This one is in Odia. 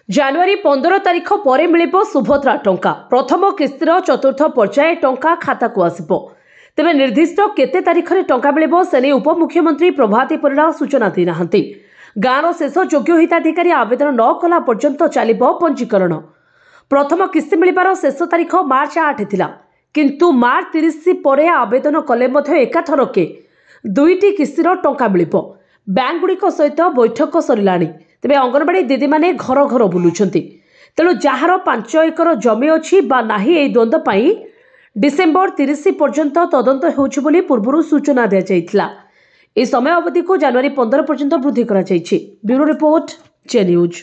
ଜାନୁଆରୀ 15 ତାରିଖ ପରେ ମିଳିବ ସୁଭଦ୍ରା ଟଙ୍କା। ପ୍ରଥମ କିସ୍ତିର ଚତୁର୍ଥ ପର୍ଯ୍ୟାୟ ଟଙ୍କା ଖାତାକୁ ଆସିବ। ତେବେ ନିର୍ଦ୍ଦିଷ୍ଟ କେତେ ତାରିଖରେ ଟଙ୍କା ମିଳିବ ସେ ନେଇ ଉପମୁଖ୍ୟମନ୍ତ୍ରୀ ପ୍ରଭାତୀ ପରିଡ଼ା ସୂଚନା ଦେଇନାହାନ୍ତି। ଗାଁର ଶେଷ ଯୋଗ୍ୟ ହିତାଧିକାରୀ ଆବେଦନ ନ କଲା ପର୍ଯ୍ୟନ୍ତ ଚାଲିବ ପଞ୍ଜୀକରଣ। ପ୍ରଥମ କିସ୍ତି ମିଳିବାର ଶେଷ ତାରିଖ ମାର୍ଚ୍ଚ 8 ଥିଲା, କିନ୍ତୁ ମାର୍ଚ୍ଚ 30 ପରେ ଆବେଦନ କଲେ ମଧ୍ୟ ଏକାଥରକେ ଦୁଇଟି କିସ୍ତିର ଟଙ୍କା ମିଳିବ। ବ୍ୟାଙ୍କଗୁଡ଼ିକ ସହିତ ବୈଠକ ସରିଲାଣି। ତେବେ ଅଙ୍ଗନବାड़ी ଦିଦିମାନେ ଘର ଘର ବୁଲୁଛନ୍ତି। ତେଣୁ ଯାହାର 5 ଏକର ଜମି ଅଛି ବା ନାହିଁ ଏହି ଦ୍ୱନ୍ଦ୍ୱ ପାଇଁ ଡିସେମ୍ବର 30 ପର୍ଯ୍ୟନ୍ତ ତଦନ୍ତ ହେଉଛି ବୋଲି ପୂର୍ବରୁ ସୂଚନା ଦିଆଯାଇଥିଲା। ଏହି ସମୟ ଅବଧିକୁ ଜାନୁଆରୀ 15 ପର୍ଯ୍ୟନ୍ତ ବୃଦ୍ଧି କରାଯାଇଛି। ବ୍ୟୁରୋ ରିପୋର୍ଟ, ଜେ ନ୍ୟୁଜ୍।